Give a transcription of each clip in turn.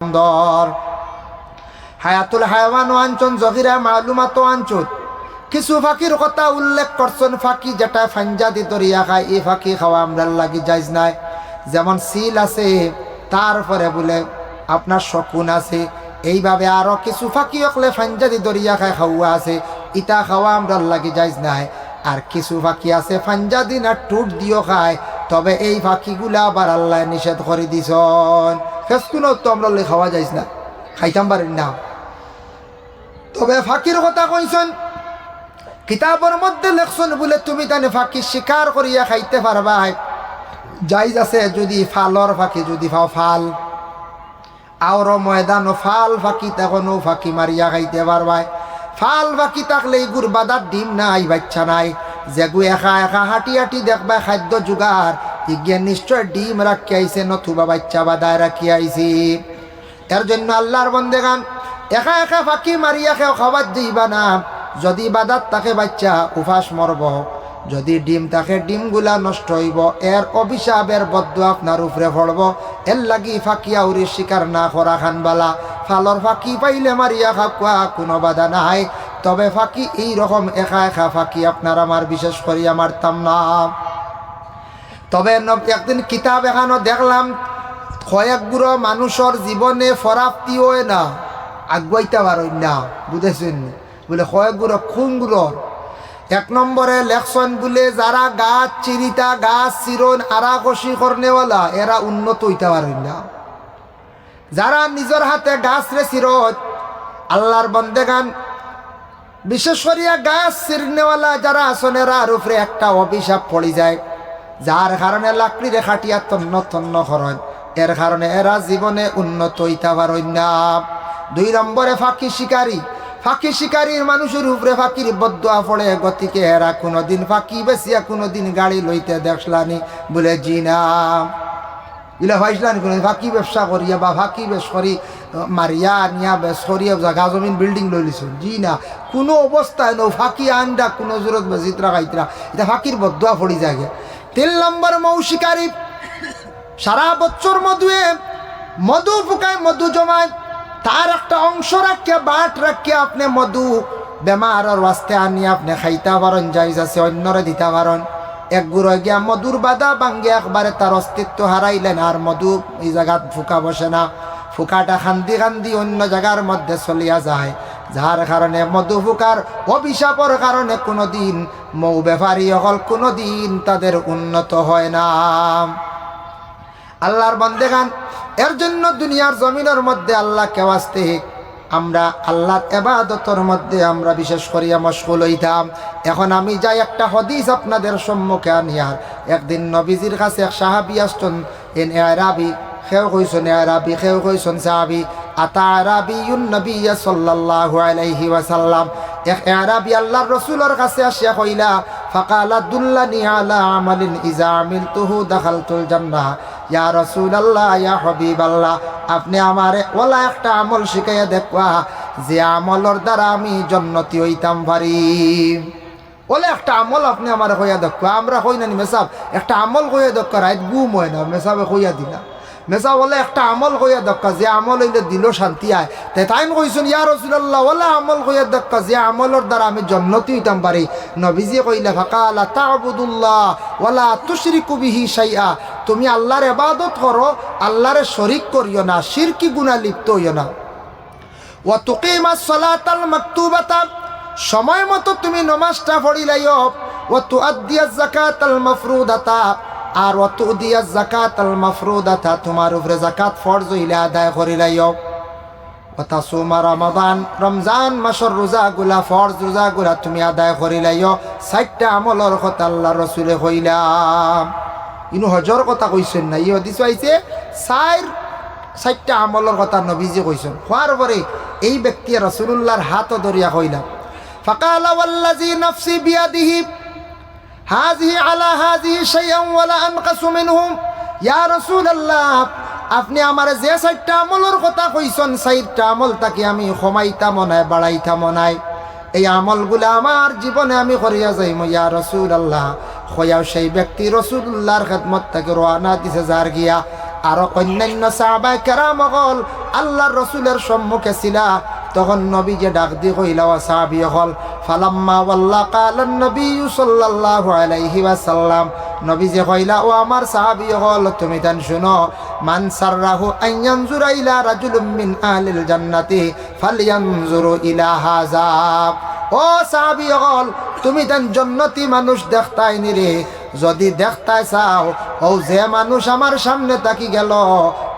সুন্দর হায়াতুল হায়াওয়ান ওয়াঞ্চন জহিরা মালুমাত ওয়াঞ্চুত কিছু ফাঁকির কথা উল্লেখ করছেন। ফাঁকি যেটা ফাঞ্জাদি দরিয়া খায়, এই ফাঁকি খাওয়া আমরা লাগি যাইজ নাই। যেমন সিল আছে, তারপরে বলে আপনার শকুন আছে, এইভাবে আরো কিছু ফাঁকি হকলে ফাঞ্জাদি দরিয়া খায় খাওয়া আছে, ইটা খাওয়া আমরা লাগি যাইজ নাই। আর কিছু ফাঁকি আছে ফাঞ্জাদি না টুট দিও খায়, তবে এই ফাঁকিগুলা আবার আল্লাহ নিষেধ করে দিছন। ফেসকুনও তো আমরা খাওয়া যাইজ না, খাইতাম পারেন না। তবে ফাঁকির কথা কইছেন, কিতাবের মধ্যে লেখছেন বলে তুমি তানে ফাঁকি স্বীকার করিয়া খাইতে পারবা। যাইজ আছে যদি ফালর ফাঁকি যদি ফাও ফাল আর ময়দান ফাল ফাঁকি তখনও ফাঁকি মারিয়া খাইতে পারবাই। ফাল ফাঁকি থাকলে গুড় বাদার ডিম নাই, বাচ্চা নাই, যেগু একা একা হাঁটি হাঁটি দেখবা খাদ্য জোগাড় ইজ্ঞে নিশ্চয় ডিম রাখি আইছে, নতুবা বাচ্চা বাদায় রাখি আইছি। এর জন্য আল্লাহর বন্দেগান একা একা ফাঁকি মারিয়া খেয়ে খাবার দিবা না। যদি বাদাত তাকে বাচ্চা উপাস মরব, যদি ডিম তাকে ডিমগুলা নষ্ট হইব, এর অভিশাপের বদ্দুয়া আপনার উপরে পড়ব। এর লাগি ফাঁকি আউরি শিকার না করা খানবালা। ফালর ফাঁকি পাইলে মারিয়া খাওয়া কোনো বাধা নাই, তবে ফাঁকি এইরকম একা একা ফাঁকি আপনার আমার বিশেষ করি আমার তাম না। তবে একদিন কিতাব এখানো দেখলাম কয়েক গুড়ো মানুষের জীবনে ফরাপ্তি হয় না, আগুয়াইতে পারেন না, বুঝেছেন বলে কয়েক গুড়ো খুন গুড়োর। এক নম্বরে লেখছেন বলে যারা গাছ চিরিতা গাছ চিরন আরা কষি করনেওয়ালা এরা উন্নত হইতে পারেন না। যারা নিজের হাতে গাছ রে চিরত আল্লাহর বন্দেগান বিশেষ করিয়া গাছ চিরনেওয়ালা যারা আছেন এরার উপরে একটা অভিশাপ পড়ে যায়, যার কারণে লাকড়িরে খাটিয়া তন্ন তন্ন করেন, এর কারণে এরা জীবনে উন্নত হইতে পারেন না। দুই নম্বরে ফাঁকি শিকারী, ফাঁকি শিকারীর মানুষের উপরে ফাঁকির বদুয়া পড়ে, গতিকে এরা কোনোদিন ফাঁকি বেসিয়া কোনোদিন গাড়ি লইতে দেখলানি বলে জি না ইলা ভাইসলানি কোনো ফাঁকি ব্যবসা করিয়া বা ফাঁকি বেশ করি মারিয়া নিয়া বেশ করিয়া জাগা জমিন বিল্ডিং লইলিছ, জি না, কোনো অবস্থায় নো ফাঁকি আন্ডা কোনো জোরত বেজিতরা খাইতরা, এটা ফাঁকির বদুয়া পড়ি যাগে। 3 নম্বর মৌ শিকারী, সারা বছর মধু ফুকায় মধু জমায়, তার একটা অংশ রাখিয়া বাট রাখিয়া আপনি মধু বেমার রাস্তে আনিয়ে আপনি খাইতে পারেন, যাইজ আছে অন্যরে দিতে পারেন। এক গুঁড়ো গিয়া মধুর বাদা ভাঙ্গে একবারে তার অস্তিত্ব হারাইলেন, আর মধু এই জায়গাত ফুকা বসে না, ফুকাটা খান্দি খান্দি অন্য জায়গার মধ্যে চলিয়া যায়, যার কারণে মধু ফুকার অভিশাপের কারণে কোনোদিন মৌ ব্যাপারী হল কোনোদিন তাদের উন্নত হয় না। আল্লাহর বান্দেগান এর জন্য দুনিয়ার জমিনের মধ্যে আল্লাহকে ওয়াস্তে আমরা আল্লাহর ইবাদতের মধ্যে আমরা বিশেষ করিয়া মশগুল হইতাম। এখন আমি যাই একটা হাদিস আপনাদের সম্মুখে আনিয়ার। একদিন নবীজির কাছে এক সাহাবী আসছেন, এন আরাবি খেউ কইছেন আরাবি, খেউ কইছেন সাহাবী। আতা আরাবিয়ুন নবী সাল্লাল্লাহু আলাইহি ওয়াসাল্লাম, এক আরাবি আল্লাহর রাসূলের কাছে আসিয়া কইলা, ফাকালা দুল্লানি আলা আমালিন ইজা আমিলতুহু দাখালতুল জান্নাহ। ইয়া রাসূলুল্লাহ, ইয়া হাবিবাল্লাহ, আপনি আমারে ওলা একটা আমল শিখাইয়া দেখবা যে আমলের দ্বারা আমি জান্নাতি হইতাম পারি। ওলা একটা আমল আপনি আমারে কইয়া দেখবা। আমরা কই না মেসাব একটা আমল কইয়া দেখবা, রাত ঘুম হয় না, মেসাবে কইয়া দিলা মেসা বলে একটা আমল কইয়া দেখা যে আমল হইলে দিল শান্তি আয়। তাই কইছেন ইয়া রাসূলুল্লাহ, ওলা আমল কইয়া দেখা যে আমলের দ্বারা আমি জান্নাতি হইতাম পারি। নবীজি কইলা, ফাকালা তা'বুদুল্লাহ ওয়ালা তুশরিকু বিহি শাইআ, তুমি আল্লাহর ইবাদত করো, আল্লাহরে শরীক করিও না, শিরকি গুনাহ লিপ্ত হইও না। ওয়া তুকিমাস সালাতাল মাকতুবাতা, সময় মতো তুমি নামাজটা পড়িলাইও। ওয়া তুআদ্দিয়াজ যাকাতাল মাফরুদাতা, আর ওয়াতুদিয়াজ যাকাতাল মাফরুদাতা, তোমার উপরে যাকাত ফরজ হইলে আদায় করিলাইও। ওয়াতাসুমা রমাদান, রমজান মাসের রোজাগুলা ফরজ রোজাগুলা তুমি আদায় করিলাইও। 4টা আমলের কথা আল্লাহর রাসূলে কইলা। ইনু হজর কথা কইছেন না, এই হাদিস আইছে 4টা আমলের কথা নবীজি কইছেন। হওয়ার পরে এই ব্যক্তি রাসূলুল্লাহর হাত ধরিয়া কইলা, ফাকালা ওয়াল্লাযী নাফসি বিয়াদিহি হাযিহি আলা হাযিহি শাইআন ওয়ালা আনকাসু মিনহুম। ইয়া রাসূলুল্লাহ, আপনি আমার যে 4টা আমলের কথা কইছেন, 4টা আমল তাকে আমি কমাইতাম না, বাড়াইতাম না, এই আমলগুলো আমার জীবনে আমি করিয়া যাইম। ইয়া রাসূলুল্লাহ, হইয়াও সেই ব্যক্তি রাসূলুল্লাহর খেদমত থেকে রওনা দিছে যার গিয়া আরো অন্যান্য সাহাবায়ে কেরাম হল আল্লাহর রসুলের সম্মুখে ছিলা, তখন নবী যে ডাক দিয়ে কইলা ও সাহাবী হল ফালাম্মা ওয়াল্লা কালান নবী সাল্লাল্লাহু আলাইহি ওয়াসাল্লাম, নবী যে কইলা ও আমার সাহাবী হল তুমি তান শুনো, মান সাররাহু আন ইয়ানজুরা ইলা রাজুলিন মিন আহলিল জান্নাতি ফালয়ানজুরু ইলা হাযা। ও সাহাবী হল তুমি তান জান্নাতি মানুষ দেখতাই নি রে, যদি দেখতাই চাও ও যে মানুষ আমার সামনে তাকি গেল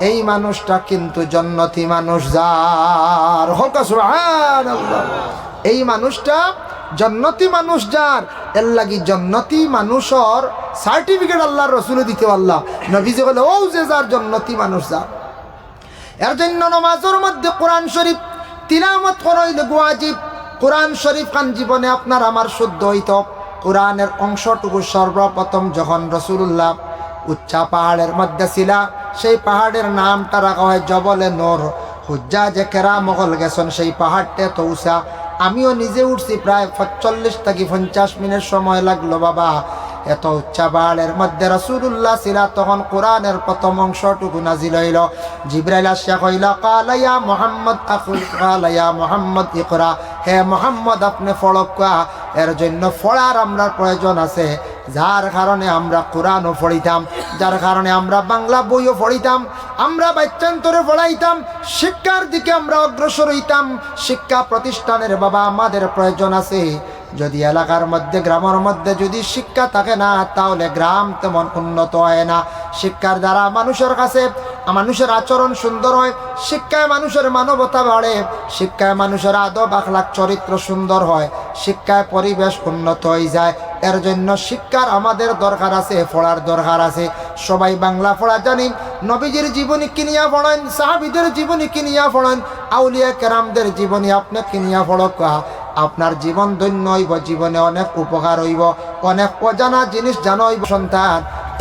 এই মানুষটা কিন্তু জান্নাতি মানুষ। যার হোক সুবহানাল্লাহ, এই মানুষটা জান্নাতি মানুষ যার, এর লাগি জান্নাতি মানুষের সার্টিফিকেট আল্লাহর রাসূলে দিতে আল্লাহ নবী যে বলে ও যে যার জান্নাতি মানুষ যার। এর জন্য নামাজের মধ্যে কোরআন শরীফ তিলাওয়াত করাইল ওয়াজিব। কোরআন শরীফ খান জীবনে আপনার আমার শুদ্ধ হইত। কোরআনের অংশটুকু সর্বপ্রথম যখন রাসূলুল্লাহ উচ্চা পাহাড়ের মধ্যে ছিলা, সেই পাহাড়ের নামটা রাখা হয় জবলে নূর। হুজ্জাজে কেরাম হল গেছেন সেই পাহাড়টা তো উঁচা, আমিও নিজে উঠছি প্রায় 45 থেকে 50 মিনিট সময় লাগলো বাবা। এত উচ্চা পাহাড়ের মধ্যে রাসূলুল্লাহ ছিলা, তখন কোরআনের প্রথম অংশটুকু নাজিল হইল। জিবরাইল আসিয়া কইলা ক্বালা ইয়া মুহাম্মদ ক্বালা ইয়া মুহাম্মদ ইকরা, হে মুহাম্মদ আপনি পড়কা। এর জন্য পড়ার আমরা প্রয়োজন আছে, যার কারণে আমরা কোরআনও পড়িতাম, যার কারণে আমরা বাংলা বইও পড়িতাম, আমরা বাচ্চান্তরে পড়াইতাম, শিক্ষার দিকে আমরা অগ্রসর হইতাম। শিক্ষা প্রতিষ্ঠানের বাবা আমাদের প্রয়োজন আছে। যদি এলাকার মধ্যে গ্রামের মধ্যে যদি শিক্ষা থাকে না, তাহলে গ্রাম তেমন উন্নত হয় না। শিক্ষার দ্বারা মানুষের কাছে মানুষের আচরণ সুন্দর হয়, শিক্ষায় মানুষের মানবতা বাড়ে, শিক্ষায় মানুষের আদব আখলাক চরিত্র সুন্দর হয়, শিক্ষায় পরিবেশ উন্নত হয়ে যায়। এর জন্য শিক্ষার আমাদের দরকার আছে, পড়ার দরকার আছে। সবাই বাংলা পড়া জানি, নবীজির জীবনী কিনিয়া পড়েন, সাহাবীদের জীবনী কিনিয়া পড়েন, আউলিয়া কেরামদের জীবনী আপনি কিনিয়া পড়ক, আপনার জীবন ধন্য হইব, জীবনে অনেক উপকার হইব, অনেক অজানা জিনিস জানা হইব। সন্তান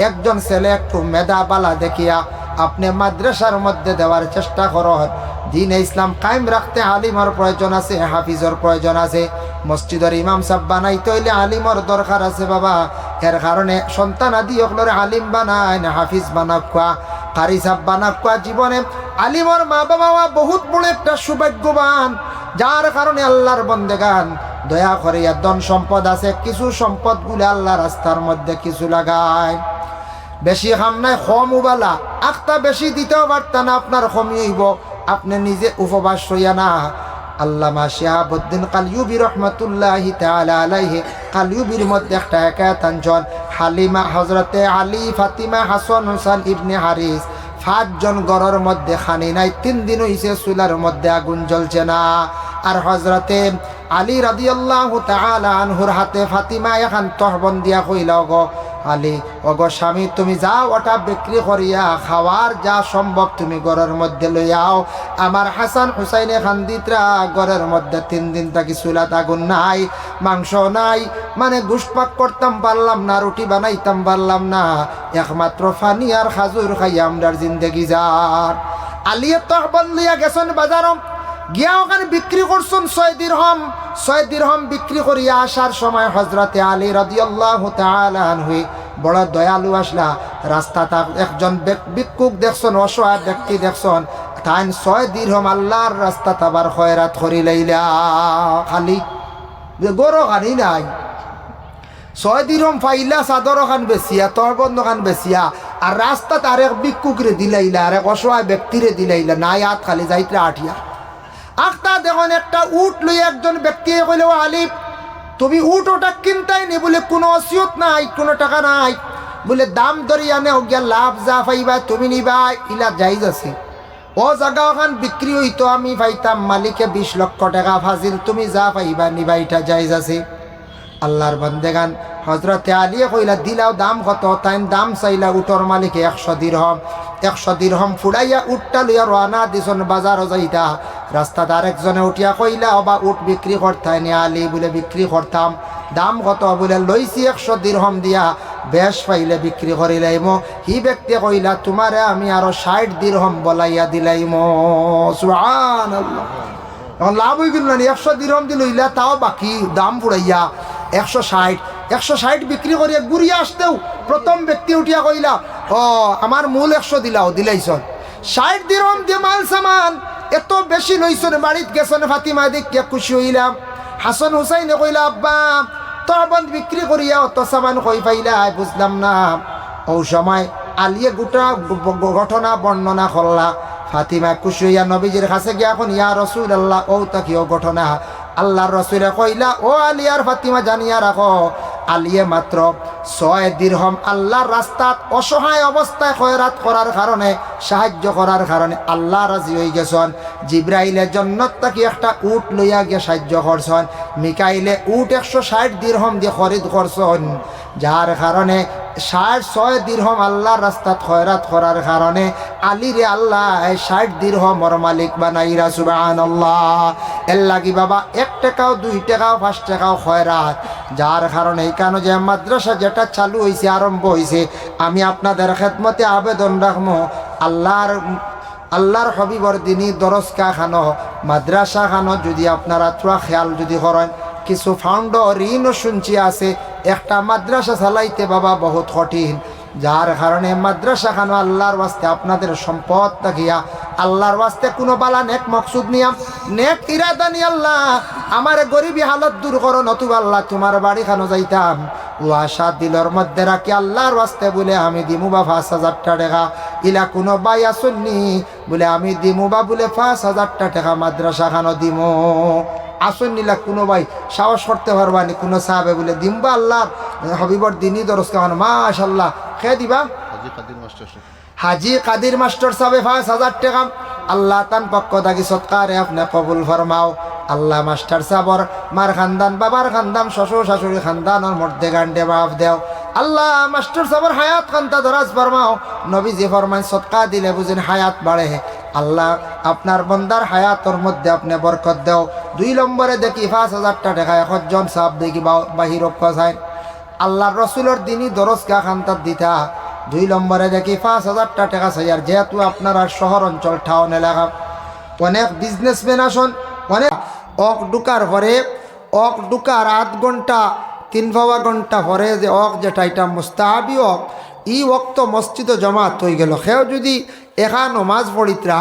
একজন ছেলে একটু মেধাবালা দেখিয়া আপনি মাদ্রাসার মধ্যে দেওয়ার চেষ্টা করেন। দ্বীন ইসলাম কায়েম রাখতে আলিমের প্রয়োজন আছে, হাফিজের প্রয়োজন আছে। মসজিদের ইমাম সাহেব বানাইতে হইলে আলিমের দরকার আছে বাবা। এর কারণে সন্তান আদি ওগুলোর আলিম বানায় না, হাফিজ বানাকুয়া, কারি সাহেব বানাকুয়া। জীবনে আলিমর মা বাবা বহুত বড় একটা সৌভাগ্যবান, যার কারণে আল্লাহর বন্দেগান দয়া করে ধন সম্পদ আছে, কিছু সম্পদগুলো আল্লাহ রাস্তার মধ্যে কিছু লাগায়। বেশি খাম নাই কম উবালা, আখটা বেশি দিতেও পারত না, আপনার কমই হইব, আপনি নিজে উপবাস হইয়া না। আল্লামা শিহাবুদ্দিন কালিউবি রহমতুল্লাহি তাআলা আলাইহি কালিউবির মধ্যে একটা একায়াত আনছেন, হালিমা হযরতে আলী ফাতিমা হাসান হুসাইন ইবনে হারিস 5 জন গড়ের মধ্যে খানি নাই, 3 দিন হইছে চুলার মধ্যে আগুন জ্বলছে না। আর হযরতে আলী রাদিয়াল্লাহু তাআলা আনহুর হাতে ফাতিমা এখন তহবন দিয়া কইলা গো আলী, ওগো স্বামী তুমি যাও ওটা বিক্রি করিয়া খাওয়ার যা সম্ভব তুমি ঘরের মধ্যে লইয়াও। আমার হাসান হুসাইনে খান্দিতরা ঘরের মধ্যে 3 দিন থাকি চুলাত আগুন নাই, মাংস নাই, মানে গুসপাক করতাম পারলাম না, রুটি বানাইতাম পারলাম না, একমাত্র ফানি আর খাজুর খাই আমরার জিন্দেগি যার। আলিয়ে তহবন লইয়া গেছেন বাজারম, গিয়া ওখানে বিক্রি করছেন 6 দিরহাম। 6 দিরহাম বিক্রি করিয়া আসার সময় হযরতে আলী রাদিয়াল্লাহু তাআলা আনহু বড় দয়ালু আসলা। রাস্তাটা একজন ভিক্ষুক দেখছেন, অসহায় ব্যক্তি দেখছেন, তাই 6 দিরহাম আল্লাহর রাস্তা তাবার খয়রাত করি লইলা। খালি গরো খানি নাই, 6 দিরহাম পাইলা চাদর খান বেচিয়া, তহবন্দ খান বেচিয়া, আর রাস্তাত আরেক ভিক্ষুকরে দিলাইলা, আরেক অসহায় ব্যক্তিরে দিলাইলা, নাই হাত খালি যাইতে আঠিয়া। আখতা দেখুন একটা উট লই একজন ব্যক্তি কইল আলী তুমি উট ওটা কিনতাই নি, বলে কোনো অসিয়ত নাই, কোনো টাকা নাই, বলে দাম দরিয়া নে গিয়া লাভ যা পাইবা তুমি নিবা, ইলা জায়েজ আছে। ও জায়গা ওখান বিক্রি হইতো আমি পাইতাম মালিকে 20 লক্ষ টাকা ফাজিল, তুমি যা পাইবা নিবা, এটা জায়েজ আছে। আল্লাহর বান্দেগান হযরতে আলী কইলা দিলাও দাম কত, তাই দাম চাইলা উটর মালিকে 100 দিরহাম। 100 দিরহাম ফুড়াইয়া উটটা লইয়া রওনা দিছন বাজারও যাইতা। রাস্তাত আরেকজনে উঠিয়া কইলা অবা উট বিক্রি করতাই নি আলী, বলে বিক্রি করতাম। দাম কত, বলে লইছি 100 দিরহাম দিয়া, বেশ পাইলে বিক্রি করিলাইমো। হি ব্যক্তি কইলা তোমারে আমি আরো 60 দিরহাম বলাইয়া দিলাইমো। সুবহানাল্লাহ, এখন লাভ হয়ে গেল না, 100 দিরহাম দি লইলা, তাও বাকি দাম ফুড়াইয়া 160 বিক্রি করিয়া ঘুরিয়া আসতেও প্রথম ব্যক্তি উঠিয়া কইলা ও আমার মূল 100 দিলাও, দিলাইছ 60 দিরহাম দিয়ে মাল সামান এত বেশি লইছন, বাড়িত গেছন ফাতিমা দেখিয়া খুশি হইলাম। হাসান হুসাইনে কইলা আব্বা তরবন্দ বিক্রি করিয়া অত সামান কই পাইলা? বুঝলাম না। ও সময় আলিয়ে গোটা ঘটনা বর্ণনা করলা। ফাতিমা খুশি হইয়া নবীজির কাছে গিয়া এখন ইয়া রাসূলুল্লাহ ও তাকিও ঘটনা। আল্লাহর রাসূলে কইলা ও আলী আর ফাতিমা জানিয়া রাখো, আলিয়ে মাত্র 6 দিরহাম আল্লাহর রাস্তাত অসহায় অবস্থায় খয়রাত করার কারণে, সাহায্য করার কারণে আল্লাহ রাজি হয়ে গেছেন। জিব্রাইলে জান্নাত থেকে একটা উট লইয়া গিয়ে সাহায্য করছেন। মিকাইলে উট 160 দিরহাম দিয়ে খরিদ করছেন, যার কারণে 6 দিরহাম আল্লাহর রাস্তাত খয়রাত করার কারণে আলীরে আল্লাহ 60 দিরহামের মালিক বানাইরা। সুবহানাল্লাহ। এর লাগি বাবা 1 টাকাও 2 টাকাও 5 টাকাও খয়রাত, যার কারণে এখানে যে মাদ্রাসা যেটা চালু হয়েছে, আরম্ভ হয়েছে, আমি আপনাদের খেদমতে আবেদন রাখবো আল্লাহর হবিবর দিনী দরজকা খানো মাদ্রাসা খানো যদি আপনারা থোড়া খেয়াল যদি করেন, কিছু ফাউন্ড ঋণও শুনছি আছে, একটা মাদ্রাসা চালাইতে বাবা বহুত কঠিন, যার কারণে মাদ্রাসা খানো আল্লাহর ওয়াস্তে আপনাদের সম্পদ থাকিয়া আল্লাহর ওয়াস্তে কোনো বালা নেক মকসুদ নিয়াম নেক ইরাদা নি আল্লাহ আমার গরিবী হালত দূর করো, নতুবা আল্লাহ তোমার বাড়ি খানো যাইতাম। ও আশা দিলর মধ্যে রাখি আল্লাহর ওয়াস্তে বলে আমি দিমু বা 5,000 টাকা, ইলা কোনো বাই আসুননি বলে আমি দিমু বা বলে 5,000 টাকা মাদ্রাসা খানো দিমু আসুন নিলা কোনো ভাই সাহস করতে পারবানি, কোনো সাহাবে বলে দিমবা আল্লাহর হবিবর দিনই দরজ খানো মাশাল্লাহ খেয়ে দিবা। হাজি কাদির মাস্টার সাহেব 5,000 টাকা আল্লাহ তান পক্ষ থাকি সৎকারে আপনি কবুল ফরমাও। আল্লাহ মাস্টার সাহেবর মার খানদান বাবার খানদান শ্বশুর শাশুড়ি খানদানের মধ্যে গান্ডে মাফ দেও। আল্লাহ মাস্টার সাহেবর হায়াত খান্তা দরাজ ফরমাও। নবীজি ফরমান সৎকা দিলে বুঝেন হায়াত বাড়ে। আল্লাহ আপনার বন্দার হায়াতর মধ্যে আপনি বরকত দেও। 2 নম্বরে দেখি 5,000 টাকা একজন সাহেব দেখি বাহির যায় আল্লাহর রসুলের দিনই দরজগা খান্তার দিতা। 2 নম্বরে দেখি 5,000 টাকা চাই। আর যেহেতু আপনার শহর অঞ্চল টাউন এলাকা অনেক বিজনেসম্যান আসন, অনেক ঢুকার পরে ঢুকার 8 ঘন্টা 3 ঘন্টা পরে যে যেটা এটা মুস্তাহাবি ই ওক্ত মসজিদে জমাত হয়ে গেল। সেও যদি একা নমাজ পড়িতরা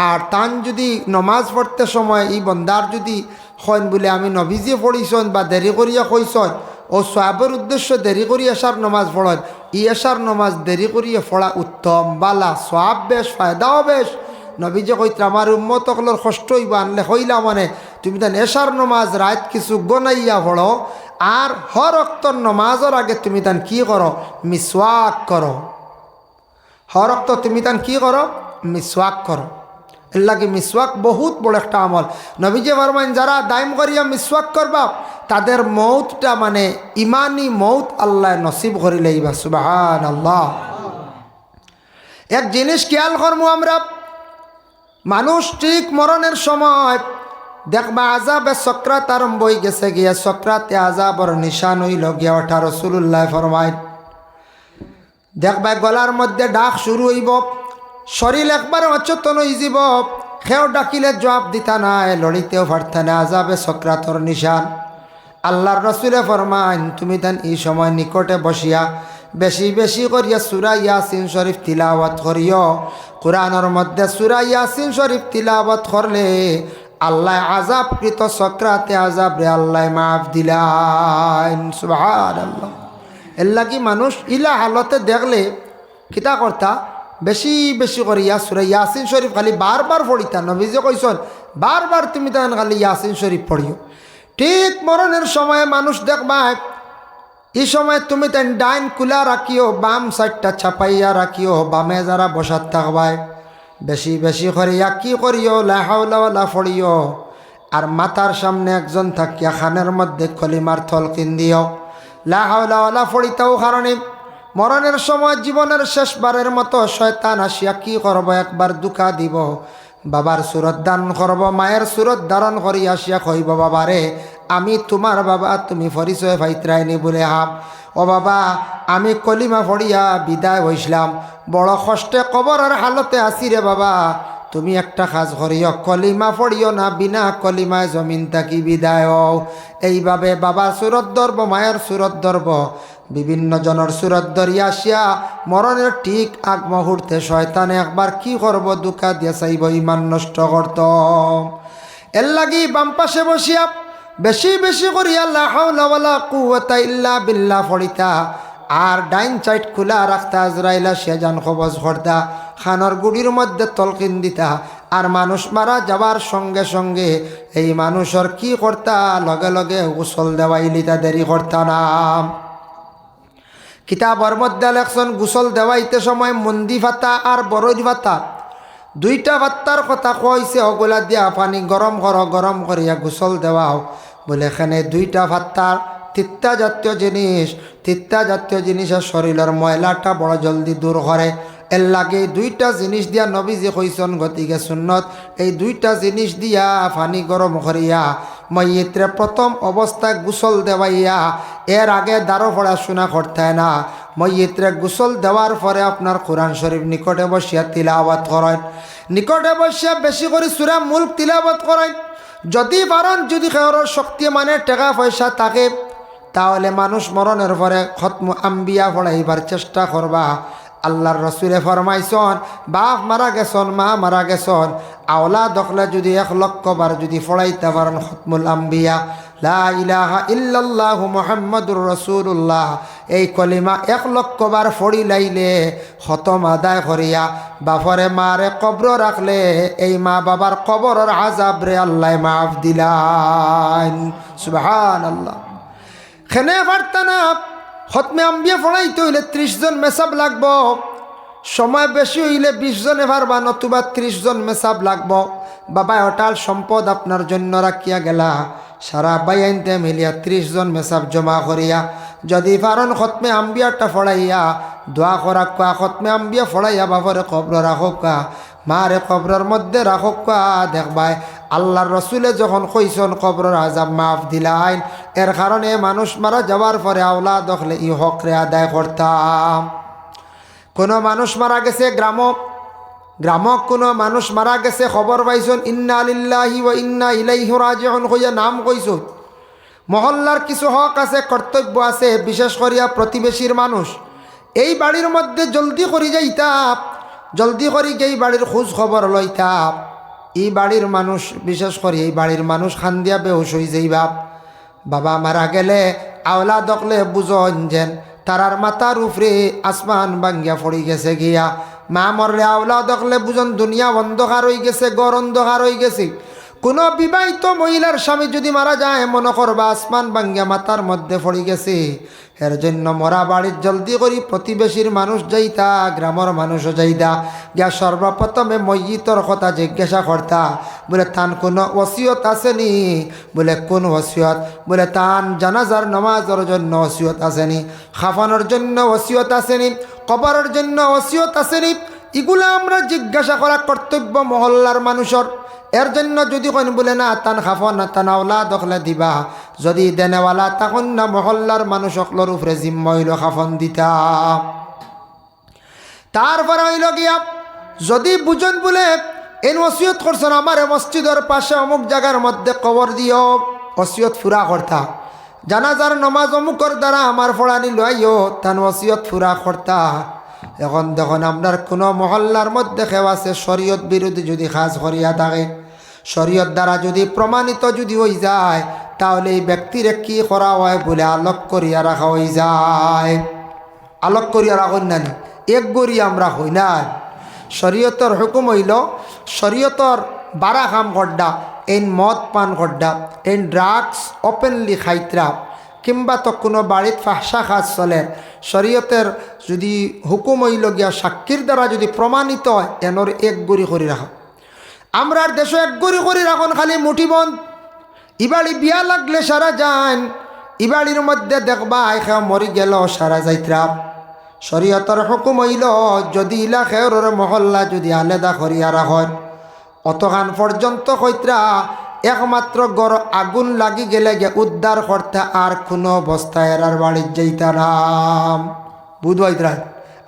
আর তান যদি নমাজ পড়তে সময় ই বন্দার যদি হন বলে আমি নবীজি পড়িছন বা দেরি করিয়া কইছন ও সাহাবের উদ্দেশ্য দেরি করি এশার নমাজ পড়েন, ই এশার নমাজ দেরি করিয়া পড়া উত্তম বালা সওয়াব বেশ ফায়দাও বেশ। নবীজি কইতরা আমার উম্মত সকলের কষ্ট হইব আনলে হইলা মানে তুমি তান এশার নমাজ রাত কিছু গনাইয়া পড়ো আর হর অক্তর নমাজের আগে তুমি তান কি করো মিসওয়াক করো। হর অক্ত তুমি তান কি করো মিসওয়াক করো। এর লাগে মিসওয়াক বহুত বড় একটা আমল। নবীজি ফরমান যারা দাইম করিয়া মিসওয়াক করবা তাদের মৌতটা মানে ইমানি মৌত আল্লাহ নসিব করিলেইবা। সুবহানাল্লাহ। এক জিনিস খেয়াল করবো আমরা, মানুষ ঠিক মরণের সময় দেখবা আযাবে সক্রাত আরম্ভ হয়ে গেছে গিয়া সক্রাতে আযাবর নিশান হইল গিয়া ওঠা। রাসূলুল্লাহ ফরমায় দেখবা গলার মধ্যে ডাক শুরু হইব, শরীর একবার অচেতন হয়ে যাব, খেও ডাকিলে জবাব দিতা নাই, লড়িতেও পারতা না, আযাবে সক্রাতর নিশান। আল্লাহর রাসূলে ফরমান তুমি তান এই সময় নিকটে বসিয়া বেশি বেশি করিয়া সূরা ইয়াসিন শরীফ তিলাওয়াত করিও। কোরআনের মধ্যে সূরা ইয়াসিন শরীফ তিলাওয়াত করলে আল্লাহ আযাবকৃত সক্রাতে আযাব রে আল্লাহ মাফ দিলেন। সুবহানাল্লাহ। এর লাগি মানুষ ইলা হালতে দেখলে কিতা করতা বেশি বেশি করিয়া সূরা ইয়াসিন শরীফ খালি বারবার পড়িতা। নবীজি কইছেন বারবার তুমি তান খালি ইয়াসিন শরীফ পড়িও। ঠিক মরণের সময় মানুষ দেখবা এই সময় তুমি তাই ডাইন কুলা রাখিও, বাম সাইডটা ছাপাইয়া রাখিও, বামে যারা বসাত থাকবাই বেশি বেশি করিয়া কি করিও লা হাওলা ওয়ালা পড়িও। আর মাথার সামনে একজন থাকিয়া খানের মধ্যে কলিমার থলকিন দিও লা হাওলা ওয়ালা পড়িতাও। কারণে মরণের সময় জীবনের শেষবারের মতো শয়তান আসিয়া কি করব একবার দুঃখা দিব, বাবার সুরত দান করব, মায়ের সুরত ধারণ করি আসিয়া কইব বাবারে আমি তোমার বাবা, তুমি পরিচয় পাইত্রাইনি বলে হাম ও বাবা আমি কলিমা পড়িয়া বিদায় হইছিলাম, বড় কষ্টে কবরের হালতে আসি রে বাবা, তুমি একটা কাজ করিও কলিমা পড়িও না, বিনা কলিমায় জমিন থাকি বিদায়। এইভাবে বাবার সুরত ধরব, মায়ের সুরত ধরব, বিভিন্ন জনের সুরত ধরিয়া আসিয়া মরণের ঠিক আগ মুহূর্তে শয়তানে একবার কি করব দুকা দিয়া চাইব ইমান নষ্ট করত। এর লাগি বাম পাশে বসিয়া বেশি বেশি করিয়া লা হাওলা ওয়ালা কুওয়াতা ইল্লা বিল্লাহ পড়িতা, আর ডাইন সাইড খোলা রাখতা, আজরাইলা সে জান কবজ করতা, খানর গুড়ির মধ্যে তলকিন দিতা। আর মানুষ মারা যাবার সঙ্গে সঙ্গে এই মানুষের কি করতা, লগে লগে গোসল দেওয়াইলিতা, দেরি করতা না। কিতাবর মধ্যে লেখছেন গোসল দেওয়াইতে সময় মন্দি ভাতা আর বরই ভাতা দুইটা ভাত্তার কথা কইছে, ওগুলা দিয়া পানি গরম করো, গরম করিয়া গোসল দেওয়াও। বলে এখানে দুইটা ভাত্তার তিত্তা জাতীয় জিনিসের শরীরের ময়লাটা বড় জলদি দূর করে। এর লাগে দুইটা জিনিস দিয়া নবীজি কইছেন, গতিকে সুন্নত এই দুইটা জিনিস দিয়া পানি গরম করিয়া মইয়িত্রে প্রথম অবস্থায় গোসল দেওয়াইয়া, এর আগে দারো পড়াশোনা করতে না। মইয়িত্রে গোসল দেওয়ার পরে আপনার কোরআন শরীফ নিকটে বসিয়া তিলাওয়াত করেন, নিকটে বসিয়া বেশি করে সূরা মুলক তিলাওয়াত করেন। যদি পারেন, যদি কারোর শক্তি মানে টাকা পয়সা থাকে, তাহলে মানুষ মরণের পরে খতমু আম্বিয়া পড়াইবার চেষ্টা করবা। আল্লাহর রসুলে ফরমাইছন, বাপ মারা গেছন, মা মারা গেছন, আওলা দখলে যদি 1 লক্ষ বার যদি পড়াইতে পারেন খতমুল আম্বিয়া লা ইলাহা ইল্লাল্লাহু মুহাম্মাদুর রাসূলুল্লাহ, এই কলিমা 1 লক্ষ বার পড়ি লাইলে খতম আদায় করিয়া বাপরে মারে কবর রাখলে এই মা বাবার কবরের আযাব রে আল্লাহ মাফ দিলাইন। সুবহানাল্লাহ। খেনে পারতা না খতমে আম্বিয়া পড়াইতে হইলে 30 জন মেসাব লাগব, সময় বেশি হইলে 20 জনে পারবা, নতুবা 30 জন মেসাব লাগব। বাবা অটাল সম্পদ আপনার জন্য রাখিয়া গেলা, সারা বাইনতে মিলিয়া 30 জন মেসাব জমা করিয়া যদি পারেন খতমে আম্বিয়াটা পড়াইয়া দোয়া করা, খতমে আম্বিয়া পড়াইয়া বাপরে কবর রাখোকা, মারে কবরের মধ্যে রাখোকা। দেখবাই আল্লাহর রসুলে যখন কইসন কবরের আযাব মাফ দিলাইন, এর কারণে মানুষ মারা যাওয়ার পরে আওলা দখলে ই হকরে আদায় করতাম। কোনো মানুষ মারা গেছে গ্রামক কোনো মানুষ মারা গেছে, খবর পাইছন ইন্না লিল্লাহি ওয়া ইন্না ইলাইহি রাজিউন কইয়া নাম কইছন। মহল্লার কিছু হক আছে, কর্তব্য আছে, বিশেষ করিয়া প্রতিবেশীর মানুষ এই বাড়ির মধ্যে জলদি করি যাইতাম, জলদি করি এই বাড়ির খোঁজ খবর লইতাম। এই বাড়ির মানুষ, বিশেষ করে এই বাড়ির মানুষ খান দিয়া বেহুশ হয়ে যাইবা। বাবা মারা গেলে আওলা দকলে বুঝন যেন তারার মাথার উপরে আসমান ভাঙ্গিয়া পড়ি গেছে গিয়া। মা মরলে আওলা দকলে বুঝন দুনিয়া অন্ধকার হয়ে গেছে, গড় অন্ধকার হয়ে গেছে। কোনো বিবাহিত মহিলার স্বামী যদি মারা যায়, মনে করবা আসমান ভাঙ্গিয়া মাথার মধ্যে পড়ি গেছে। এর জন্য মরা বাড়ির জলদি করি প্রতিবেশীর মানুষ যাইতা, গ্রামের মানুষও যাইতা, গিয়া সর্বপ্রথমে মইয়িতর কথা জিজ্ঞাসা করতা, বলে তান কোনো ওসিয়ত আসেনি? বলে কোন ওসিয়ত? বলে তান জানাজার নামাজের জন্য ওসিয়ত আসেনি, খাফানোর জন্য ওসিয়ত আসেনি, কবরের জন্য ওসিয়ত আসেনি? এগুলো আমরা জিজ্ঞাসা করা কর্তব্য মহল্লার মানুষের। এর জন্য যদি কোন বলে না তান খাফন না তান আওলা দখলে দিবা, যদি দেনেওয়ালা তখন না মহল্লার মানুষ সকলের উপরে জিম্মা হইল খাফন দিতা। তারপরে হইল গিয়া যদি বুঝন বলে এই ওসিয়ত করছেন আমার মসজিদের পাশে অমুক জায়গার মধ্যে কবর দিও, ওসিয়ত ফুরা করতা। জানাজার নমাজ অমুকর দ্বারা আমার ফড়ানি লইও, তান ওসিয়ত ফুরা করতা। এখন দেখুন আপনার কোনো মহল্লার মধ্যে কেউ আছে শরীয়ত বিরোধী যদি কাজ করিয়া থাকে, শরীয়ত দ্বারা যদি প্রমাণিত যদি হয়ে যায়, তাহলে এই ব্যক্তির কি করা হয় বলে আলোক করিয়া রাখা হয়ে যায়। আলোক করিয়া রাখুন না, এক গড়ি আমরা হই না। শরীয়তর হুকুম হইল শরীয়তর 12 কাম করডা, এই মদ পান করডা, এই ড্রাগস ওপেনলি খাইতরা, কিংবা তো কোনো বাড়িত ফাহসা কাজ চলে, শরীয়তের যদি হুকুম হইল গিয়া সাক্ষীর দ্বারা যদি প্রমাণিত হয়, এনর এক গড়ি করে রাখা। আমরার দেশে এক গড়ি করে রাখুন খালি মুঠিবন্ধ। ইবাড়ি বিয়া লাগলে সারা যান, ইবাড়ির মধ্যে দেখবা এখা মরি গেল সারা যাইত্রা। শরীয়তের হুকুম হইল যদি ইলা খেয়র মহল্লা যদি আলাদা করিয়া রাখেন, অতখান পর্যন্ত কইত্রা একমাত্র গড় আগুন লাগি গেলে গে উদ্ধার করতে আর কোনো অবস্থায় এরার বাড়ির যাইতা নাম বুধবাইতরা।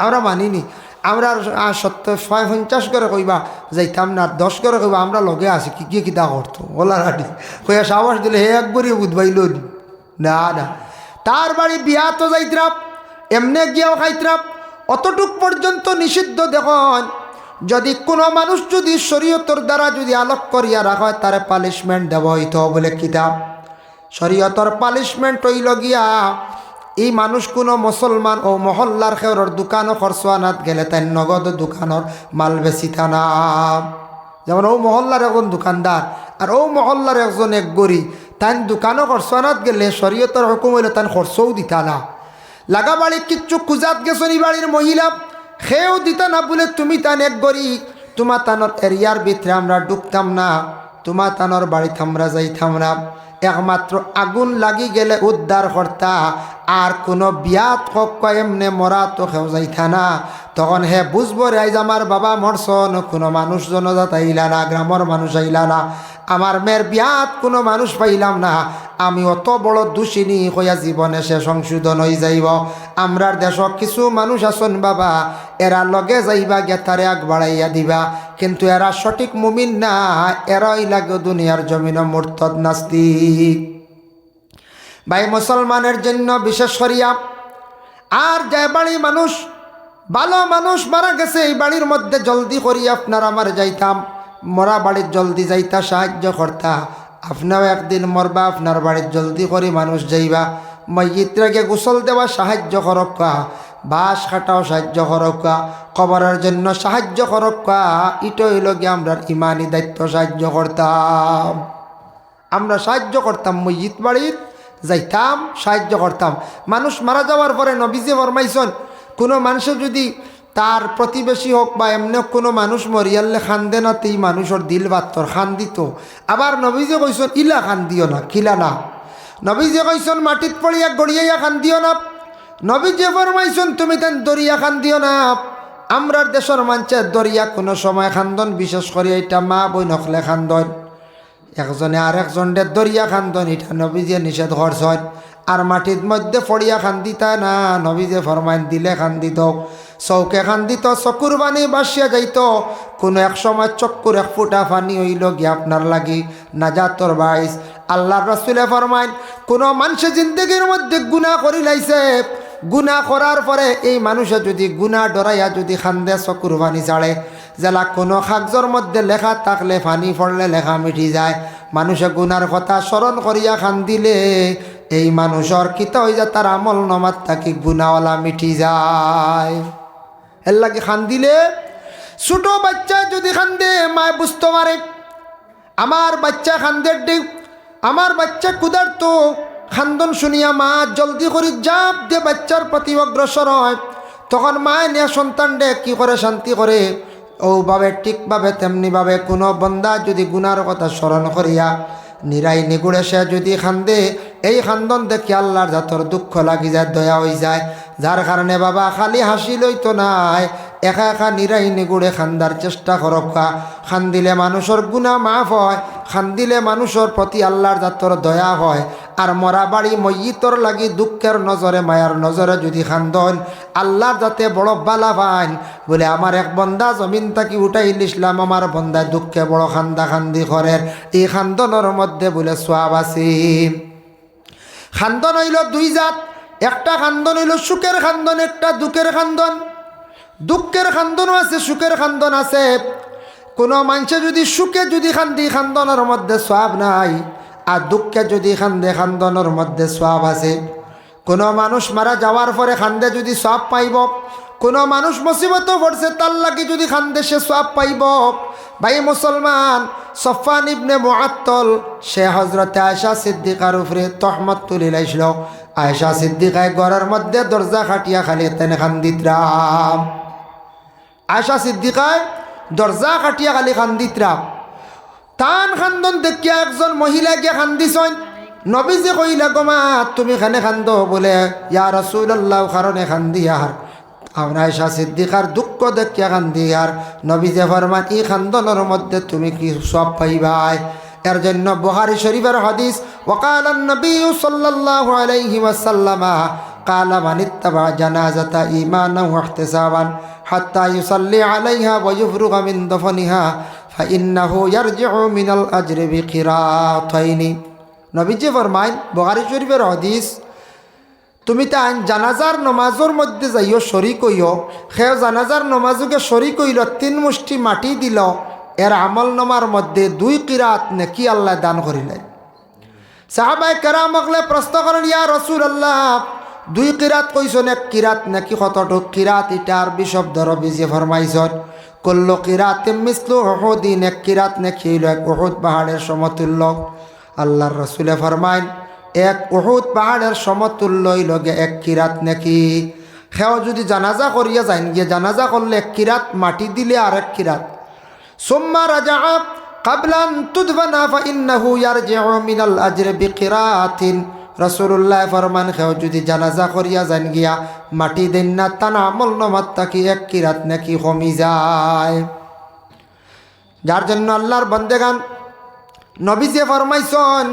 আমরা মানিনি, আমরা 50 করে কইবা যাইতাম না, 10 করে কইবা আমরা লগে আছি কি কি কিতা করতো ওলা রাডি কইয়া সাবাস দিলে হে একবারই বুধবাইল না না। তার বাড়ি বিয়া তো যাইতরা, এমনে গিয়াও খাইতরা অতটুক পর্যন্ত নিষিদ্ধ। দেখুন, যদি কোনো মানুষ যদি শরীয়তর দ্বারা যদি আলোক করিয়া রাখা হয় তারে পানিশমেন্ট দেওয়া হইতো বলে কিতাব। শরীয়তর পানিশমেন্ট হইল গিয়া এই মানুষ কোনো মুসলমান ও মহল্লার খেওরের দোকানও খরচোয়ানাত গেলে তাই নগদ দোকানের মাল বেচিতা না। যেমন ও মহল্লার একজন দোকানদার আর ও মহল্লার একজন এক গরি, তাই দোকানও খরচোয়ানাত গেলে শরীয়তর হুকুম হইলে তাই খরচও দিতা না। লাগা বাড়ি কিচ্ছু খুঁজাত গেছো নি বাড়ির মহিলা, খেয়েও দিতা না বলে তুমি তান এক গরি, তোমার তানোর এরিয়ার ভিতরে আমরা ঢুকতাম না, তোমার তানোর বাড়িতে আমরা যাইতাম না। একমাত্র আগুন লাগি গেলে উদ্ধার কর্তা, আর কোনো বিয়াত হোক এমনে মরা তো খেও যাইতা না। তখন হে বুঝবো রে আইজ আমার বাবা মরছন, কোনো মানুষ জনজাত আইলা না, গ্রামের মানুষ আইলা না, আমার মেয়ের বিয়াত কোনো মানুষ পাইলাম না, আমি অত বড় দোষিনী হইয়া জীবনে সে সংশোধন হয়ে যাইব। আমরার দেশ কিছু মানুষ আছেন বাবা, এরা লগে যাইবা গেতারে আগ বাড়াইয়া দিবা, কিন্তু এরা সঠিক মুমিন না, এরাই লাগে দুনিয়ার জমিন মুরতাদ নাস্তিক। ভাই মুসলমানের জন্য বিশেষ করিয়া আর যে বাড়ি মানুষ ভালো মানুষ মারা গেছে এই বাড়ির মধ্যে জলদি করিয়া আপনার আমার যাইতাম, মরা বাড়ির জলদি যাইতা সাহায্য করতা। আপনাও একদিন মরবা, আপনার বাড়ির জলদি করে মানুষ যাইবা, মইয়িতরাকে গোসল দেওয়া সাহায্য করক্কা, বাঁশ কাটাও সাহায্য করক্কা, কবরের জন্য সাহায্য করক্কা। ইটো হইল গিয়ে আমরা ইমানি দায়িত্ব, সাহায্য করতাম, আমরা সাহায্য করতাম, মইয়িত বাড়ির যাইতাম, সাহায্য করতাম। মানুষ মারা যাওয়ার পরে নবীজি ফরমাইছেন কোনো মানুষের যদি তার প্রতিবেশী হোক বা এমনি কোনো মানুষ মরিয়ালে খান্দে না, তেই মানুষের দিল বাত্তর খান দিত। আবার নবীজি কইছেন ইলা খান দিও না, খিলা না। নবীজি কইছেন মাটিত পড়িয়া গড়িয়াইয়া খান দিও না। নবীজি ফরমাইছেন তুমি তেন দরিয়া খান দিও না। আমরার দেশের মানুষের দরিয়া কোনো সময় খান্দন, বিশেষ করে এটা মা বই নখলে খান্দন, একজনে আর একজনের দরিয়া খান্দন, এটা নবীজি নিষেধ করছেন। আর মাটির মধ্যে ফড়িয়া খান্দিতা না, নবীজি ফরমাইন দিলে খান্দিত, চৌকে খান্দিত, চকুর পানি বাসিয়া যাইত। কোনো এক সময় চক্কুর এক ফুটা পানি হইল গিয়ে আপনার লাগি নাজাতর বাইস। আল্লাহর রাসূলে ফরমাইন কোনো মানুষের জিন্দগির মধ্যে গুনাহ করি লাইছে, গুনাহ করার পরে এই মানুষে যদি গুনাহ ডরাইয়া যদি খান্দে চকুর পানি ছাড়ে, জেলা কোনো কাগজের মধ্যে লেখা থাকলে পানি পড়লে লেখা মিটি যায়, মানুষে গুনার কথা স্মরণ করিয়া খান্দিলে এই মানুষের কিতা হয়ে যায়, তার আমল নমাত থাকি গুনাওয়ালা মিটি যায়। এর লাগে খান্দিলে ছোট বাচ্চা যদি খান্দে মায় বুঝতে পারে আমার বাচ্চা খান্দের দিক, আমার বাচ্চা ক্ষুধার্ত, খান্দন শুনিয়া মা জলদি করে জাপ দিয়ে বাচ্চার প্রতি অগ্রসর হয়। তখন মায় নিয়ে সন্তান ডে কী করে শান্তি করে। ওভাবে ঠিকভাবে তেমনিভাবে কোনো বন্দা যদি গুনার কথা স্মরণ করিয়া নিরাই নিগুড়ে সে যদি খান্দে, এই খান্দন দেখি আল্লাহর জাতর দুঃখ লাগি যায়, দয়া হয়ে যায়। যার কারণে বাবা খালি হাসি লইতো নাই, একা একা নিরাই নিগুড়ে খান্দার চেষ্টা করক্কা। খান্দিলে মানুষের গুনাহ মাফ হয়, খান্দিলে মানুষের প্রতি আল্লাহর জাতর দয়া হয়। আর মরা বাড়ি মইয়িতর লাগি দুঃখের নজরে মায়ার নজরে যদি খান্দন, আল্লাহর যাতে বড় বালা পান। বলে আমার এক বন্দা জমিন থাকি উঠাইল ইসলাম, আমার বন্দায় দুঃখে বড় খান্দা খান্দি করেন, এই খান্দনের মধ্যে বলে সোয়াব আছে। খান্দন হইল দুই জাত, একটা খান্দন হইল সুখের খান্দন, একটা দুঃখের খান্দন। দুঃখের খান্দনও আছে, সুখের খান্দন আছে। কোনো মানুষে যদি সুখে যদি খান্দি, খান্দনের মধ্যে সোয়াব নাই, আর দুঃখে যদি খান্দে, খান্দনের মধ্যে সোয়াব আছে। কোনো মানুষ মারা যাওয়ার পরে খান্দে যদি সোয়াব পাইব, কোনো মানুষ মুসিবত পড়ছে তার লাগি যদি খান্দে সে সোয়াব পাইব। ভাই মুসলমান, সফওয়ান ইবনে মুআত্তল সে হযরতে আয়েশা সিদ্দিকার উপরে তহমত তুলি লাইছিল। আয়েশা সিদ্দিকায় ঘরের মধ্যে দরজা খাটিয়া খালি তেনে খান্দিতরাম। আয়েশা সিদ্দিকায় দরজা খাটিয়া খালি খান্দিতরাম। তান খান্দন দেখিয়া একজন মহিলা গিয়ে খান্দিছেন। নবীজি কইলা গোমা তুমি খানে খান্দ, বলে ইয়া রাসূলুল্লাহ কারণে খান্দি। আর আয়েশা সিদ্দিকার দুঃখ দেখিয়া খান্দি। আর নবীজি ফরমান এই খান্দনের মধ্যে তুমি কি সব পাইবাই। এর জন্য বুখারী শরীফের হাদিস, ওয়াকালান নবী সাল্লাল্লাহু আলাইহি ওয়াসাল্লাম কালা মান ইত্তাবা জানাজাতা ঈমানান ওয়া ইহতিসাবান হাত্তা ইউসাল্লি আলাইহা ওয়া ইফরুগা মিন দফনিহা ফাইন্নাহু ইয়ারজিউ মিনাল আজরি বিকিরাতাইনি। নবীজি ফরমাইন, বুখারী শরীফের হাদিস, তুমি তাই জানাজার নমাজের মধ্যে যাইও শরিক হইও, সেও জানাজার নমাজকে শরিক হইল, 3 মুষ্টি মাটি দিল, এর আমল নমার মধ্যে 2 কিরাত নেকি আল্লাহ দান করিলেন। সাহাবায়ে কেরাম হকলে প্রশ্ন করেন, ইয়া রাসূলুল্লাহ 2 কিরাত কইছেন, 1 কিরাত নাকি কতটুক কিরাত? এটা আরবি শব্দ রবিজে ফরমাইছেন, কুল্লু কিরাতিন মিসলু উহুদিন, 1 কিরাত নাকি হইল 1 উহুদ পাহাড়ের সমতুল্য। আল্লাহর রাসূলে ফরমাইন 1 উহুদ পাহাড়ের সমতুল্য হইল 1 কিরাত নাকি। সেও যদি জানাজা করিয়া যাইন গিয়ে জানাজা করলে 1 কিরাত মাটি দিলে আর 1 কিরাত। সুম্মা রাজা ক্বাবলা আন তুদফানা ফাইন্নাহু ইয়ারজিউ মিনাল আজরি বিকিরাতিন। রাসূলুল্লাহ ফরমান সেও যদি জানাজা করিয়া যাইন গিয়া মাটি দেন না, তার আমল নামাত তাকি 1 কিরাত নাকি কমি যায়। যার জন্য আল্লাহর বান্দেগান নবীজি ফরমাইছেন,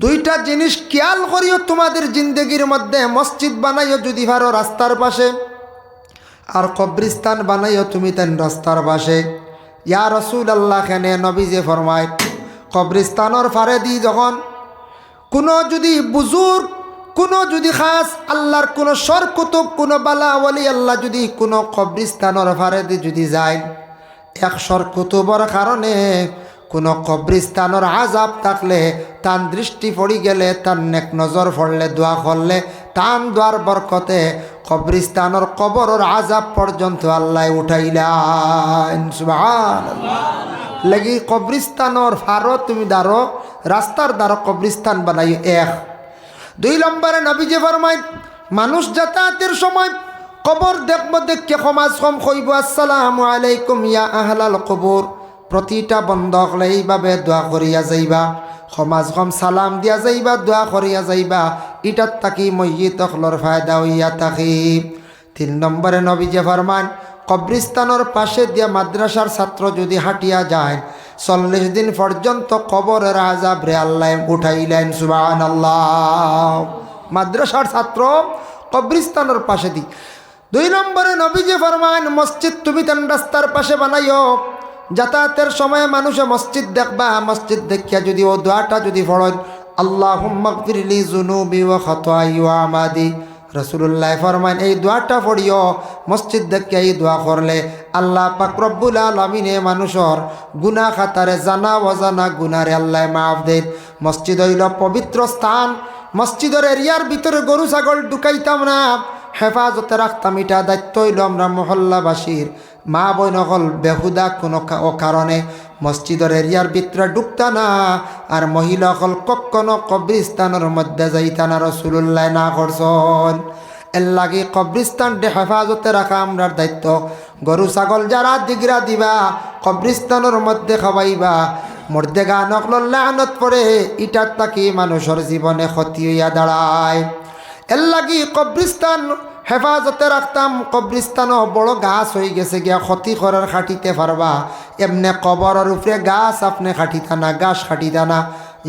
দুইটা জিনিস খেয়াল করিও তোমাদের জিন্দগির মধ্যে। মসজিদ বানাইও যদি পারো রাস্তার পাশে, আর কবরিস্তান বানাইও তুমি তেন রাস্তার পাশে। ইয়া রাসূলুল্লাহ খানে নবীজি ফরমায়, কবরিস্তানের ফারে দি যখন কোনো যদি বুজুর্গ, কোনো যদি খাস আল্লাহর কোনো সর কুতুব, কোনো বালা ওয়ালি আল্লাহ যদি কোনো কবরিস্তানের ফারে দি যদি যায়, 1 সর কুতুবর কারণে কোনো কবরিস্তানের আজাব থাকলে, তান দৃষ্টি পড়ি গেলে, তার নেক নজর পড়লে, দোয়া করলে, তান দোয়ার বরকতে কবরিস্তানের কবরের আজাব পর্যন্ত আল্লাহ উঠাইলেন। সুবহানাল্লাহ। লাগি কবরিস্তানের ফারো তুমি দাঁড়ো, রাস্তার দ্বারা কবরিস্তান বানাই 1। 2 নম্বরে নবীজি ফরমায়, মানুষ যাতায়াতের সময় কবর দেখব, দেখে সমাজ কম কইব আসসালামু আলাইকুম ইয়া আহলাল কবর। প্রতিটা বন্ধ হলে এইভাবে দোয়া করিয়া যাইবা, সমাজ কম সালাম দিয়া যাইবা, দোয়া করিয়া যাইবা। ইটার তাকি মইয়িত হলর ফায়দা হইয়া থাকি। 3 নম্বরে নবীজি ফরমান, কবরিস্তানের পাশে দিয়া মাদ্রাসার ছাত্র যদি হাঁটিয়া যায়, 40 দিন পর্যন্ত কবরের আযাব রে আল্লাহ উঠাইলেন। সুবহানাল্লাহ। মাদ্রাসার ছাত্র কবরিস্তানের পাশে দি। 2 নম্বরে নবীজি ফরমান, মসজিদ তুমি তেন রাস্তার পাশে বানাইও। যাতায়াতের সময় মানুষে মসজিদ দেখবা, মসজিদ দেখিয়া যদি ও দোয়াটা যদি পড়েন, আল্লাহুম্মা গফিরলি যুনুবি ওয়া খাতাই ওয়া আমাদি। রাসূলুল্লাহ ফরমান, এই দোয়াটা পড়িও। মসজিদ দেখিয়া এই দোয়া করলে আল্লাহ পাক রব্বুল আলামিনে মানুষের গুনাহ খাতারে জানা অজানা গুনারে আল্লাহ মাফ দেন। মসজিদ হইল পবিত্র স্থান। মসজিদের এরিয়ার ভিতরে গরু ছাগল ঢুকাইতাম না, হেফাজতে রাখতাম। এটা দায়িত্ব হইল আমরা মহল্লাবাসীর। মা বোন হল বেহুদা কোনো কারণে মসজিদের এরিয়ার ভিতরে ঢুকতা না, আর মহিলা হল কখনো কবরিস্তানের মধ্যে যাইতা না। রাসূলুল্লাহ না করছেন। এর লাগে কবরিস্তানটি হেফাজতে রাখা আমরার দায়িত্ব। গরু ছাগল যারা দিগরা দিবা, কবরিস্তানের মধ্যে খাওয়াইবা, মর্দে গান লানত পড়ে, ইটার তাকি মানুষের জীবনে ক্ষতি হইয়া দাঁড়ায়। এর লাগি কবরিস্তান হেফাজতে রাখতাম। কবরিস্তানও বড় গাছ হয়ে গেছে গিয়া, ক্ষতি করার খাটিতে পারবা। এমনি কবরের উপরে গাছ আপনি খাটিতা না, গাছ খাটিতা না।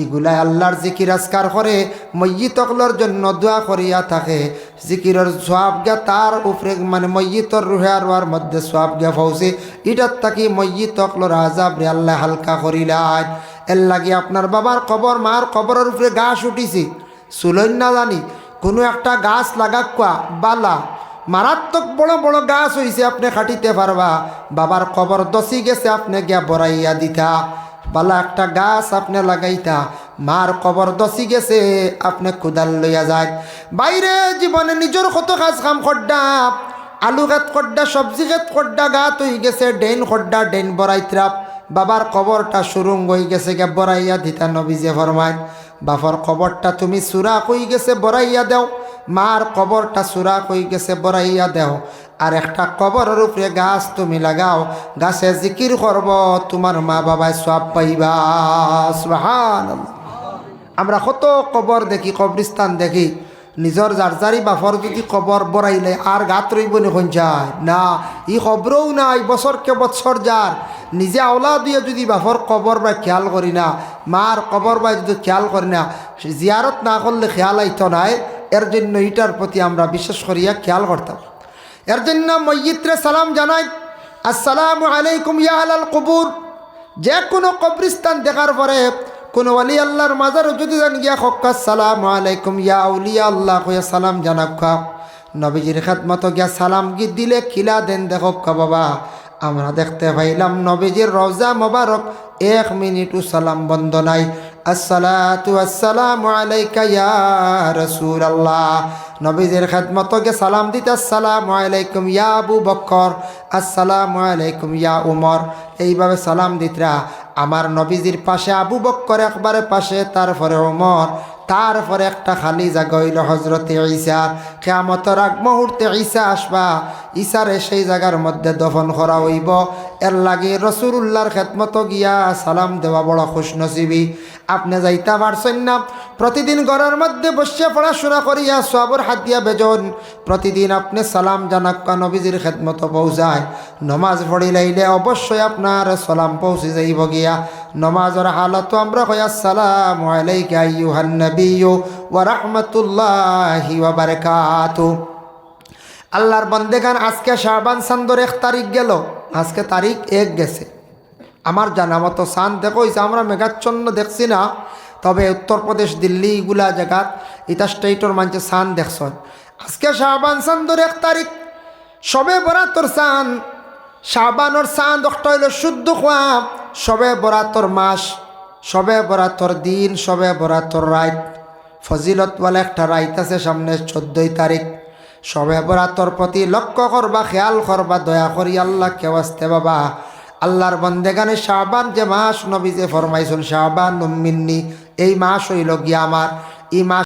এগুলাই আল্লাহর জিকির আজকার করে ময়্যিতকলর জন্য দোয়া করিয়া থাকে। জিকিরের সোয়াব গিয়া তার উপরে মানে ময়্যিতর রুহে আরওয়ার মধ্যে সোয়াব গিয়া পৌঁছে। এটার তাকি ময়্যিতকলর আযাব রে আল্লাহ হালকা করিলায়। এর লাগি আপনার বাবার কবর, মার কবরের উপরে গাছ উঠিছে, চুলইন না জানি কোনো একটা গাছ লাগাকুয়া বালা, মারাত্মক বড় বড় গাছ হইছে, আপনি খাটিতে পারবা। বাবার কবর দছি গেছে, আপনি গিয়া বড়াইয়া দিতা। বালা একটা গাছ আপনি লাগাইতা, মার কবর দছি গেছে, আপনি কুদাল লইয়া যায়। বাইরে জীবনে নিজের কত কাজ কাম খড্ডা, আলু গাত খড্ডা, সবজি গাত খড্ডা, গাত হয়ে গেছে ডেন খড্ডা, ডেন বড়াইত্রা। বাবার কবরটা সুরঙ্গ হয়ে গেছে গিয়া বড়াইয়া দিতা। নবীজি ফরমায়, বাবার কবরটা তুমি সুরা হয়ে গেছে বড়াইয়া দেও, মার কবরটা সুরা হয়ে গেছে বড়াইয়া দেও। আর একটা কবরের উপরে গাছ তুমি লাগাও, গাছে জিকির করব, তোমার মা বাবায় সওয়াব পাইবা। সুবহানাল্লাহ। আমরা কত কবর দেখি, কবরিস্তান দেখি, নিজর জারজারি বাফর যদি কবর বড়াইলে আর গাত রইব নি যায় না, ই খবরও নাই। বছরকে বছর যার নিজে আওলা দিয়ে যদি বাফর কবর বা খেয়াল করি না, মার কবর বা যদি খেয়াল করি না, জিয়ারত না করলে খেয়াল আইতো নাই। এর জন্য এটার প্রতি আমরা বিশেষ করিয়া খেয়াল করতাম। এর জন্য ময়্যিতরে সালাম জানাই, আসসালামু আলাইকুম ইয়া আহলাল কবুর। যে কোনো কবরিস্তান দেখার পরে কোন ওয়ালি আল্লাহর মাজার যদি জান গিয়া হক আসসালামু আলাইকুম ইয়া আউলিয়া আল্লাহ কইয়া সালাম জানাক্কা নবীজির খেদমত গিয়া সালাম গি দিলে কিলা দেন দেখো বাবা আমরা দেখতে পাইলাম নবীজির রওজা মোবারক 1 মিনিটও সালাম বন্ধ নাই। আসসালাতু আসসালামু আলাইকা ইয়া রাসূলুল্লাহ নবীজির খেদমত গিয়া সালাম দিতে আসসালামু আলাইকুম ইয়া আবু বকর, আসসালামু আলাইকুম ইয়া উমর, এইভাবে সালাম দিতরা। আমার নবীজির পাশে আবু বকর একবারে পাশে, তারপরে ওমর, তারপরে একটা খালি জায়গা হইল হজরতে ঈসা। কিয়ামতের আগ মুহূর্তে ঈসা আসবা, ঈসারে সেই জায়গার মধ্যে দফন করা হইব। এর লাগে রাসূলুল্লাহর খেদমত গিয়া সালাম দেওয়া বড় খুশনসিবি। আপনি যাইতে পারছেন না, প্রতিদিন ঘরের মধ্যে বসে পড়াশোনা করিয়া সবর হাত দিয়া বেজন, প্রতিদিন আপনি সালাম জানাক্কা নবীজির খেদমত পৌঁছায়। নমাজ পড়িলাইলে অবশ্যই আপনার সালাম পৌঁছে যাইব গিয়া। নমাজের হালত আমরা কই আসসালামু আলাইকা আইয়ুহান নাবিয়্যু ওয়া রাহমাতুল্লাহি ওয়া বারাকাতুহু। আল্লাহর বান্দেগান, আজকে শাবান চাঁদর 1 তারিখ গেল, আজকে তারিখ 1 গেছে। আমার জানা মতো চাঁদ দেখো আমরা মেঘাচ্ছন্ন দেখছি না, তবে উত্তরপ্রদেশ দিল্লি এগুলা জায়গাত ইটা স্টেটর মানুষে চাঁদ দেখছ। আজকে শাবান চাঁদর 1 তারিখ, সবে বরাতর চাঁদ। শাবানোর চাঁদ একটা হইল শুদ্ধ খোয়া, সবে বরাতর মাস, সবে বরাতর দিন, সবে বরাতর রাত। ফজিলত বলে একটা রাত আছে সামনে 14 তারিখ। সবে বরাতর প্রতি লক্ষ্য করবা, খেয়াল করবা, দয়া করি আল্লাহ কেউ আসতে বাবা। আল্লাহর বন্দেগানে শাবান যে মাস নবী যে ফরমাইছেন শাবান মিন্নি, এই মাস হইল গিয়া আমার, এই মাস